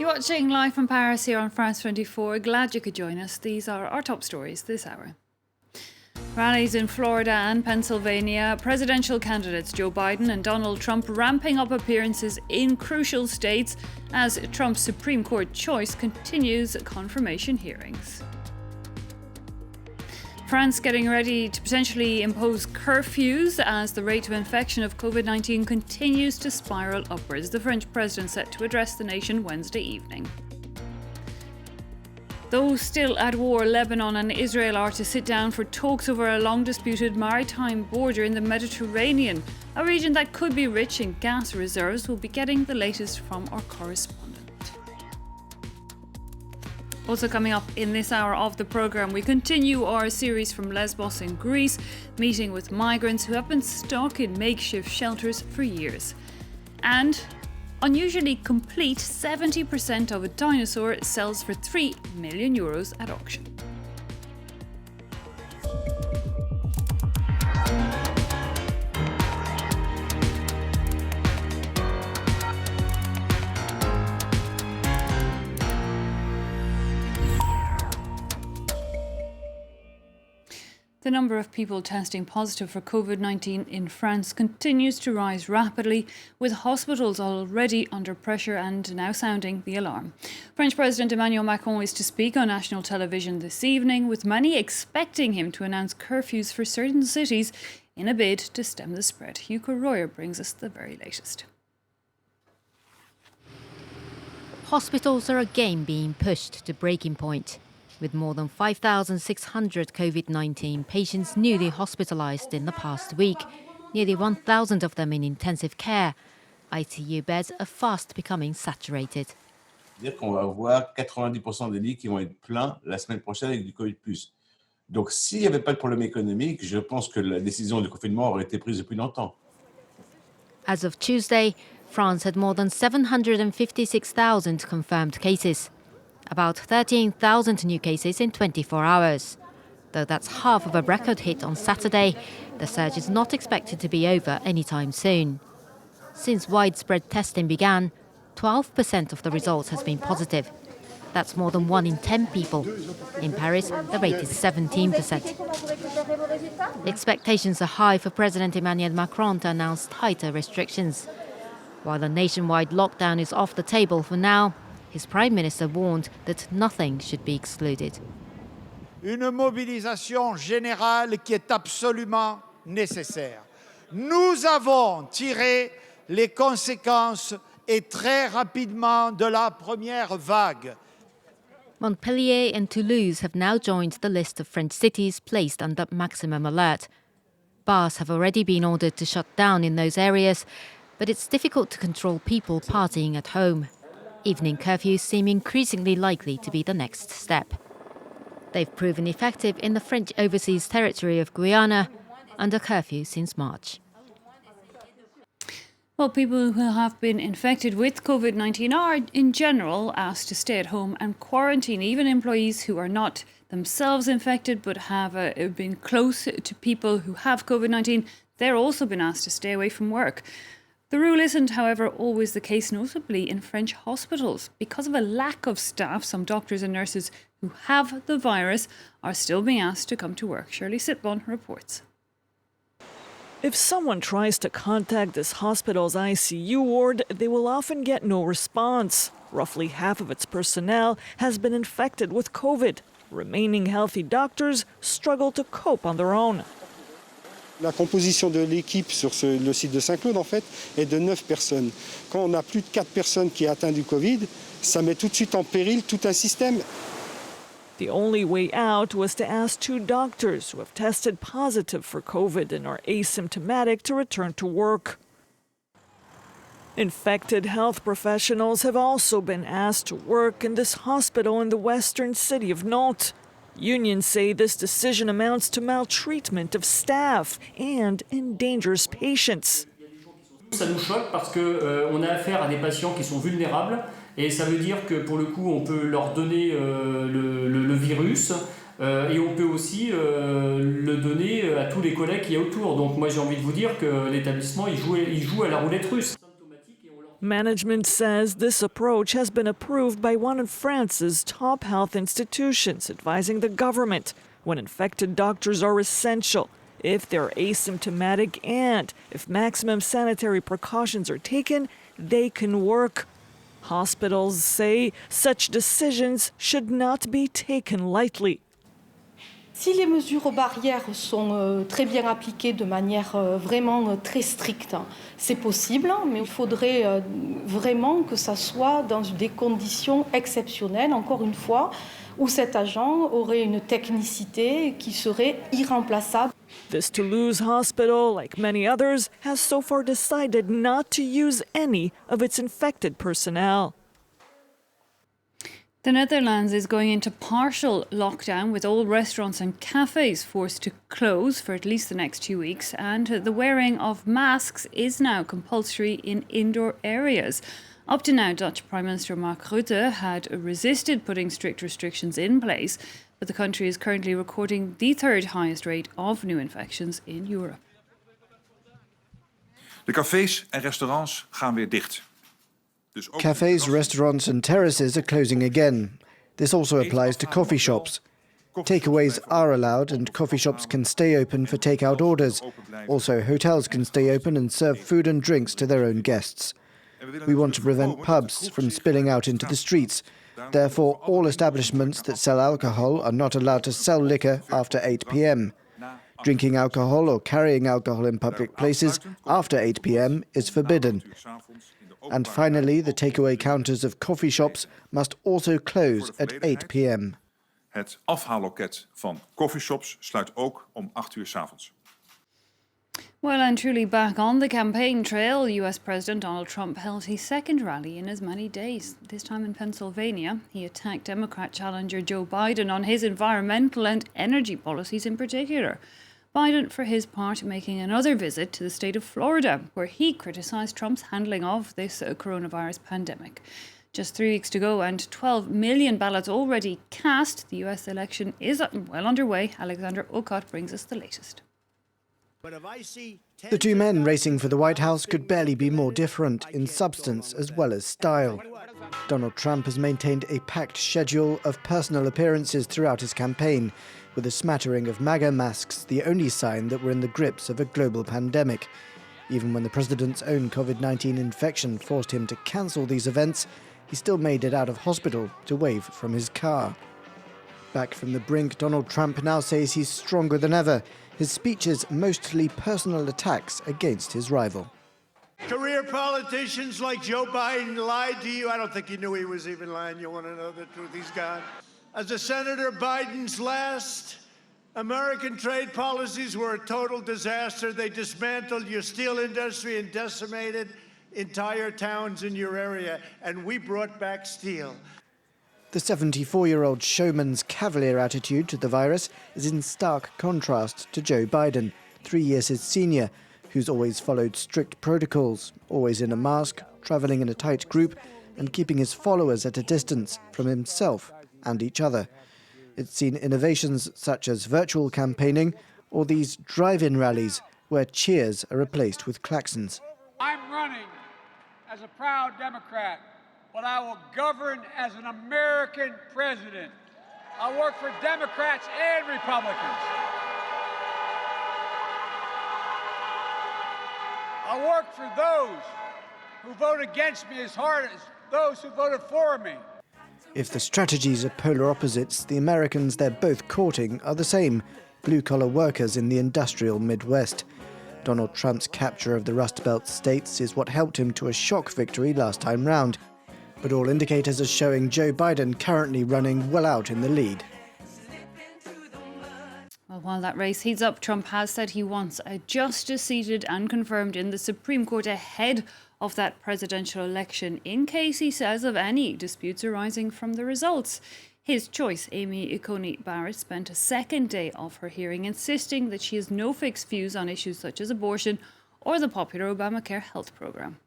You're watching live from Paris here on France 24. Glad you could join us. These are our top stories this hour. Rallies in Florida and Pennsylvania. Presidential candidates Joe Biden and Donald Trump ramping up appearances in crucial states as Trump's Supreme Court choice continues confirmation hearings. France getting ready to potentially impose curfews as the rate of infection of COVID-19 continues to spiral upwards. The French president set to address the nation Wednesday evening. Though still at war, Lebanon and Israel are to sit down for talks over a long-disputed maritime border in the Mediterranean, a region that could be rich in gas reserves. We'll be getting the latest from our correspondent. Also coming up in this hour of the programme, we continue our series from Lesbos in Greece, meeting with migrants who have been stuck in makeshift shelters for years. And unusually complete, 70% of a dinosaur sells for €3 million at auction. The number of people testing positive for COVID-19 in France continues to rise rapidly, with hospitals already under pressure and now sounding the alarm. French President Emmanuel Macron is to speak on national television this evening, with many expecting him to announce curfews for certain cities in a bid to stem the spread. Hugo Royer brings us the very latest. Hospitals are again being pushed to breaking point, with more than 5,600 COVID-19 patients newly hospitalised in the past week, nearly 1,000 of them in intensive care. ICU beds are fast becoming saturated. Dire qu'on va avoir 90% des lits qui vont être pleins la semaine prochaine avec du Covid+. Donc s'il n'y avait pas de problème économique, je pense que la décision de confinement aurait été prise depuis longtemps. As of Tuesday, France had more than 756,000 confirmed cases. About 13,000 new cases in 24 hours. Though that's half of a record hit on Saturday, the surge is not expected to be over anytime soon. Since widespread testing began, 12% of the results has been positive. That's more than 1 in 10 people. In Paris, the rate is 17%. Expectations are high for President Emmanuel Macron to announce tighter restrictions. While the nationwide lockdown is off the table for now, his Prime Minister warned that nothing should be excluded. Une mobilisation générale qui est absolument nécessaire. Nous avons tiré les conséquences et très rapidement de la première vague. Montpellier and Toulouse have now joined the list of French cities placed under maximum alert. Bars have already been ordered to shut down in those areas, but it's difficult to control people partying at home. Evening curfews seem increasingly likely to be the next step. They've proven effective in the French overseas territory of Guyana, under curfew since March. Well, people who have been infected with COVID-19 are, in general, asked to stay at home and quarantine. Even employees who are not themselves infected but have been close to people who have COVID-19, they're also been asked to stay away from work. The rule isn't, however, always the case, notably in French hospitals. Because of a lack of staff, some doctors and nurses who have the virus are still being asked to come to work. Shirley Sitbon reports. If someone tries to contact this hospital's ICU ward, they will often get no response. Roughly half of its personnel has been infected with COVID. Remaining healthy doctors struggle to cope on their own. La composition de l'équipe sur le site de Saint-Claude, en fait, est de 9 personnes. Quand on a plus de 4 personnes qui sont atteintes du Covid, ça met tout de suite en péril tout un système. The only way out was to ask 2 doctors who have tested positive for COVID and are asymptomatic to return to work. Infected health professionals have also been asked to work in this hospital in the western city of Nantes. Unions say this decision amounts to maltreatment of staff and endangers patients. Ça nous choque parce qu'on a affaire à des patients qui sont vulnérables et ça veut dire que pour le coup on peut leur donner le virus et on peut aussi le donner à tous les collègues qui y a autour. Donc moi j'ai envie de vous dire que l'établissement il joue à la roulette russe. Management says this approach has been approved by one of France's top health institutions, advising the government when infected doctors are essential, if they're asymptomatic, and if maximum sanitary precautions are taken, they can work. Hospitals say such decisions should not be taken lightly. Si les mesures barrières sont très bien appliquées de manière vraiment très stricte, c'est possible, mais il faudrait vraiment que ça soit dans des conditions exceptionnelles, encore une fois, où cet agent aurait une technicité qui serait irremplaçable. This Toulouse hospital, like many others, has so far decided not to use any of its infected personnel. The Netherlands is going into partial lockdown with all restaurants and cafes forced to close for at least the next 2 weeks, and the wearing of masks is now compulsory in indoor areas. Up to now, Dutch Prime Minister Mark Rutte had resisted putting strict restrictions in place, but the country is currently recording the third highest rate of new infections in Europe. De cafés en restaurants gaan weer dicht. Cafes, restaurants and terraces are closing again. This also applies to coffee shops. Takeaways are allowed and coffee shops can stay open for takeout orders. Also, hotels can stay open and serve food and drinks to their own guests. We want to prevent pubs from spilling out into the streets. Therefore, all establishments that sell alcohol are not allowed to sell liquor after 8 p.m. Drinking alcohol or carrying alcohol in public places after 8 p.m. is forbidden. And finally, the takeaway counters of coffee shops must also close at 8 p.m. Het afhaalloket van coffeeshops sluit ook om 8 uur 's avonds. Well and truly back on the campaign trail, US President Donald Trump held his second rally in as many days, this time in Pennsylvania. He attacked Democrat challenger Joe Biden on his environmental and energy policies in particular. Biden, for his part, making another visit to the state of Florida, where he criticised Trump's handling of this coronavirus pandemic. Just 3 weeks to go and 12 million ballots already cast. The US election is well underway. Alexander Okot brings us the latest. The two men racing for the White House could barely be more different in substance as well as style. Donald Trump has maintained a packed schedule of personal appearances throughout his campaign, with a smattering of MAGA masks the only sign that we're in the grips of a global pandemic. Even when the president's own COVID-19 infection forced him to cancel these events, he still made it out of hospital to wave from his car. Back from the brink, Donald Trump now says he's stronger than ever. His speeches mostly personal attacks against his rival. Career politicians like Joe Biden lied to you. I don't think you knew he was even lying. You want to know the truth? He's gone. As a Senator Biden's last, American trade policies were a total disaster. They dismantled your steel industry and decimated entire towns in your area. And we brought back steel. The 74-year-old showman's cavalier attitude to the virus is in stark contrast to Joe Biden, 3 years his senior, who's always followed strict protocols, always in a mask, travelling in a tight group, and keeping his followers at a distance from himself and each other. It's seen innovations such as virtual campaigning or these drive-in rallies where cheers are replaced with klaxons. I'm running as a proud Democrat, but I will govern as an American president. I work for Democrats and Republicans. I work for those who vote against me as hard as those who voted for me. If the strategies are polar opposites, the Americans they're both courting are the same, blue-collar workers in the industrial Midwest. Donald Trump's capture of the Rust Belt states is what helped him to a shock victory last time round. But all indicators are showing Joe Biden currently running well out in the lead. Well, while that race heats up, Trump has said he wants a justice seated and confirmed in the Supreme Court ahead of that presidential election, in case, he says, of any disputes arising from the results. His choice, Amy Coney Barrett, spent a second day of her hearing insisting that she has no fixed views on issues such as abortion or the popular Obamacare health program.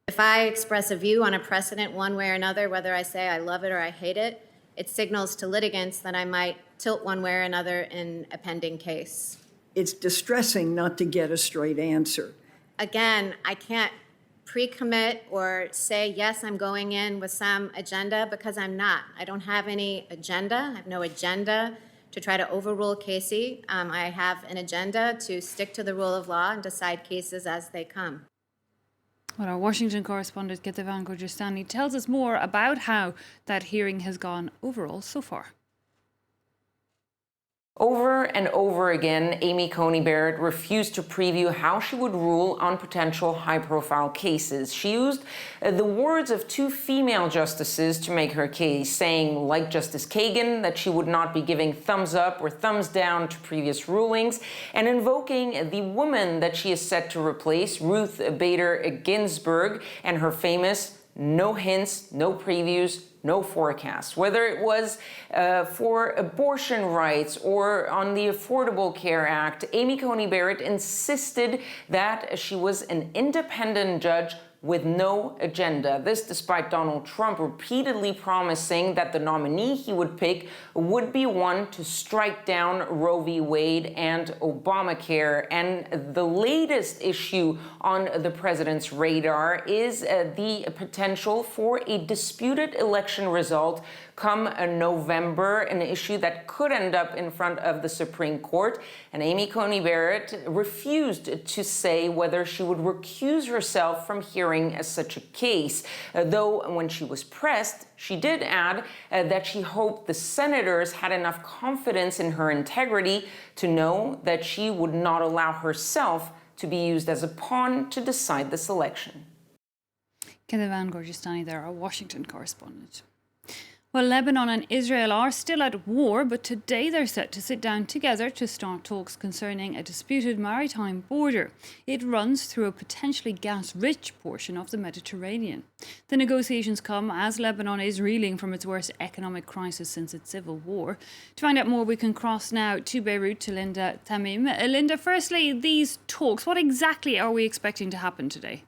If I express a view on a precedent one way or another, whether I say I love it or I hate it, it signals to litigants that I might tilt one way or another in a pending case. It's distressing not to get a straight answer. Again, I can't pre-commit or say, yes, I'm going in with some agenda, because I'm not. I don't have any agenda. I have no agenda to try to overrule Casey. I have an agenda to stick to the rule of law and decide cases as they come. Well, our Washington correspondent, Ketevan Gurjistani, tells us more about how that hearing has gone overall so far. Over and over again, Amy Coney Barrett refused to preview how she would rule on potential high-profile cases. She used the words of two female justices to make her case, saying, like Justice Kagan, that she would not be giving thumbs up or thumbs down to previous rulings, and invoking the woman that she is set to replace, Ruth Bader Ginsburg, and her famous no hints, no previews, no forecasts. Whether it was for abortion rights or on the Affordable Care Act, Amy Coney Barrett insisted that she was an independent judge with no agenda. This despite Donald Trump repeatedly promising that the nominee he would pick would be one to strike down Roe v. Wade and Obamacare. And the latest issue on the president's radar is the potential for a disputed election result come November, an issue that could end up in front of the Supreme Court. And Amy Coney Barrett refused to say whether she would recuse herself from hearing such a case, though when she was pressed, she did add that she hoped the senators had enough confidence in her integrity to know that she would not allow herself to be used as a pawn to decide this election. Ketevan Gurjistani there, our Washington correspondent. Well, Lebanon and Israel are still at war, but today they're set to sit down together to start talks concerning a disputed maritime border. It runs through a potentially gas-rich portion of the Mediterranean. The negotiations come as Lebanon is reeling from its worst economic crisis since its civil war. To find out more, we can cross now to Beirut to Linda Tamim. Linda, firstly, these talks, what exactly are we expecting to happen today?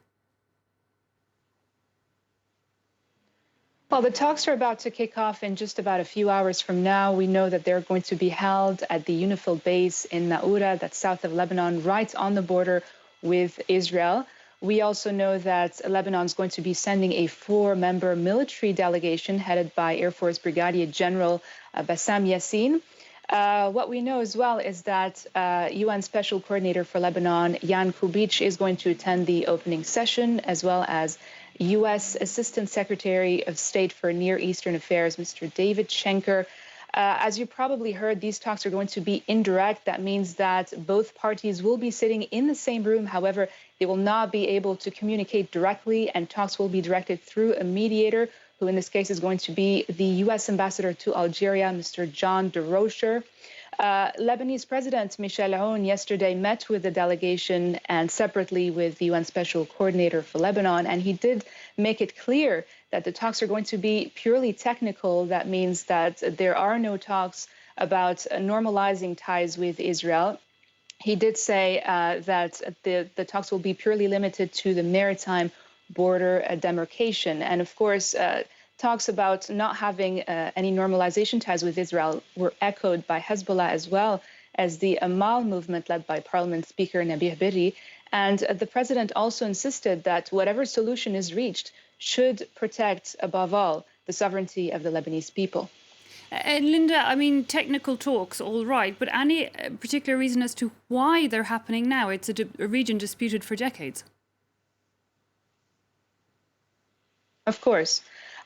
Well, the talks are about to kick off in just about a few hours from now. We know that they're going to be held at the UNIFIL base in Naoura, that's south of Lebanon, right on the border with Israel. We also know that Lebanon is going to be sending a 4-member military delegation headed by Air Force Brigadier General Bassam Yassin. What we know as well is that UN Special Coordinator for Lebanon, Jan Kubic, is going to attend the opening session, as well as U.S. Assistant Secretary of State for Near Eastern Affairs, Mr. David Schenker. As you probably heard, these talks are going to be indirect. That means that both parties will be sitting in the same room. However, they will not be able to communicate directly, and talks will be directed through a mediator, who in this case is going to be the U.S. Ambassador to Algeria, Mr. John de Rocher. Lebanese President Michel Aoun yesterday met with the delegation and separately with the UN Special Coordinator for Lebanon, and he did make it clear that the talks are going to be purely technical. That means that there are no talks about normalizing ties with Israel. He did say that the talks will be purely limited to the maritime border demarcation. And of course, talks about not having any normalization ties with Israel were echoed by Hezbollah, as well as the Amal movement led by Parliament Speaker Nabih Berri. And the president also insisted that whatever solution is reached should protect, above all, the sovereignty of the Lebanese people. Linda, I mean, technical talks, all right, but any particular reason as to why they're happening now? It's a region disputed for decades. Of course.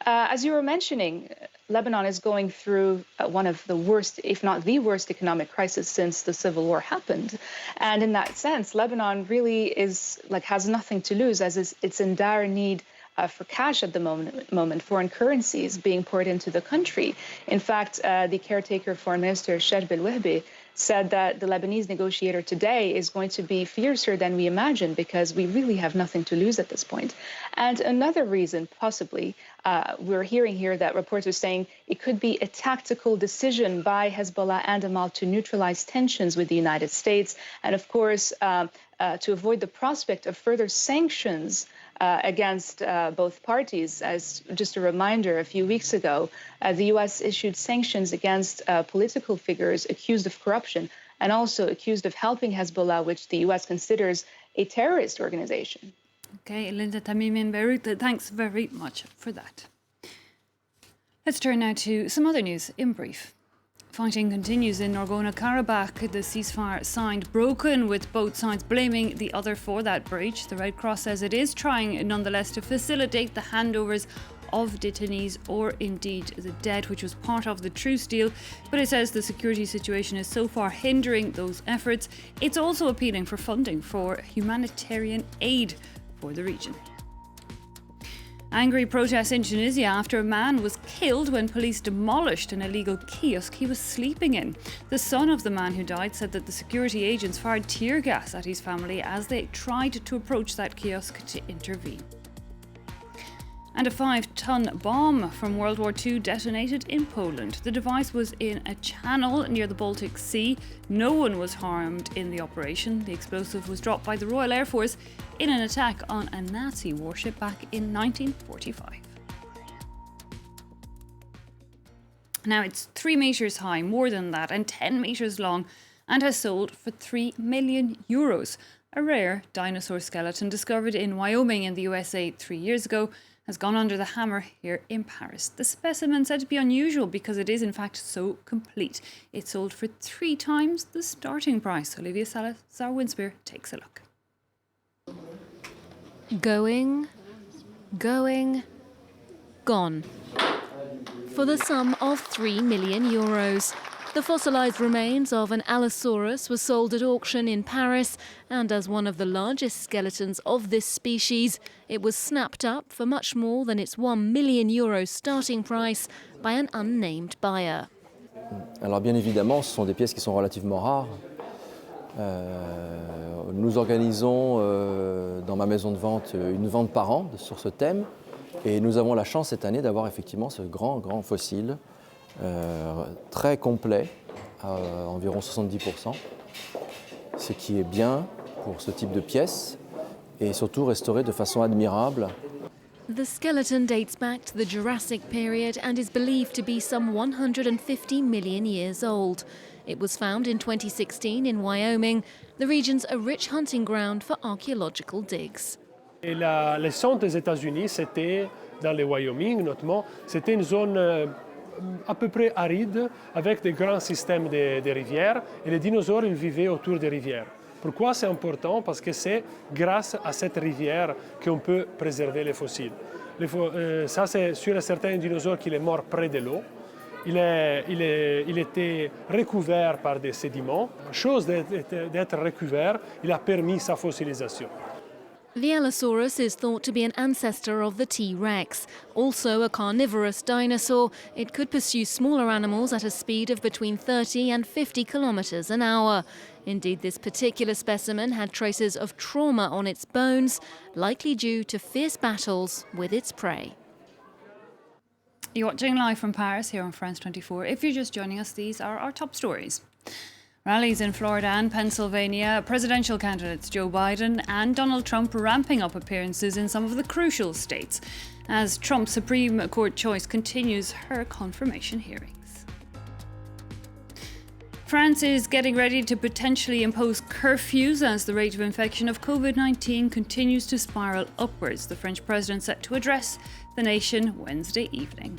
As you were mentioning, Lebanon is going through one of the worst, if not the worst, economic crisis since the civil war happened. And in that sense, Lebanon really has nothing to lose, as it's in dire need for cash at the moment, foreign currencies being poured into the country. In fact, the caretaker foreign minister, Sherb El-Wahbi, said that the Lebanese negotiator today is going to be fiercer than we imagined, because we really have nothing to lose at this point. And another reason, possibly, we're hearing here that reports are saying it could be a tactical decision by Hezbollah and Amal to neutralize tensions with the United States, and of course, to avoid the prospect of further sanctions against both parties. As just a reminder, a few weeks ago, the U.S. issued sanctions against political figures accused of corruption and also accused of helping Hezbollah, which the U.S. considers a terrorist organization. Okay, Linda Tamim in Beirut, thanks very much for that. Let's turn now to some other news in brief. Fighting continues in Nagorno-Karabakh. The ceasefire signed broken, with both sides blaming the other for that breach. The Red Cross says it is trying nonetheless to facilitate the handovers of detainees or indeed the dead, which was part of the truce deal, but it says the security situation is so far hindering those efforts. It's also appealing for funding for humanitarian aid for the region. Angry protests in Tunisia after a man was killed when police demolished an illegal kiosk he was sleeping in. The son of the man who died said that the security agents fired tear gas at his family as they tried to approach that kiosk to intervene. And a 5-ton bomb from World War II detonated in Poland. The device was in a channel near the Baltic Sea. No one was harmed in the operation. The explosive was dropped by the Royal Air Force in an attack on a Nazi warship back in 1945. Now it's 3 metres high, more than that, and 10 metres long, and has sold for €3 million. A rare dinosaur skeleton discovered in Wyoming in the USA 3 years ago has gone under the hammer here in Paris. The specimen said to be unusual because it is in fact so complete. It sold for 3 times the starting price. Olivia Salazar-Winspear takes a look. Going, gone. For the sum of €3 million. The fossilised remains of an Allosaurus were sold at auction in Paris, and as one of the largest skeletons of this species, it was snapped up for much more than its €1 million starting price by an unnamed buyer. Alors bien évidemment, ce sont des pièces qui sont relativement rares. Nous organisons dans ma maison de vente une vente par an sur ce thème, et nous avons la chance cette année d'avoir effectivement ce grand fossile. Très complet, à environ 70%, ce qui est bien pour ce type de pièces et surtout restauré de façon admirable. The skeleton dates back to the Jurassic period and is believed to be some 150 million years old. It was found in 2016 in Wyoming. The region's a rich hunting ground for archaeological digs. Les centres des États-Unis, c'était dans le Wyoming notamment, c'était une zone à peu près aride, avec des grands systèmes de rivières, et les dinosaures ils vivaient autour des rivières. Pourquoi c'est important? Parce que c'est grâce à cette rivière qu'on peut préserver les fossiles. Ça c'est sûr et certain un dinosaure qui est mort près de l'eau. Il était recouvert par des sédiments. Chose d'être recouvert, il a permis sa fossilisation. The Allosaurus is thought to be an ancestor of the T-Rex. Also a carnivorous dinosaur, it could pursue smaller animals at a speed of between 30 and 50 kilometers an hour. Indeed, this particular specimen had traces of trauma on its bones, likely due to fierce battles with its prey. You're watching live from Paris here on France 24. If you're just joining us, these are our top stories. Rallies in Florida and Pennsylvania, presidential candidates Joe Biden and Donald Trump ramping up appearances in some of the crucial states as Trump's Supreme Court choice continues her confirmation hearings. France is getting ready to potentially impose curfews as the rate of infection of COVID-19 continues to spiral upwards. The French president set to address the nation Wednesday evening.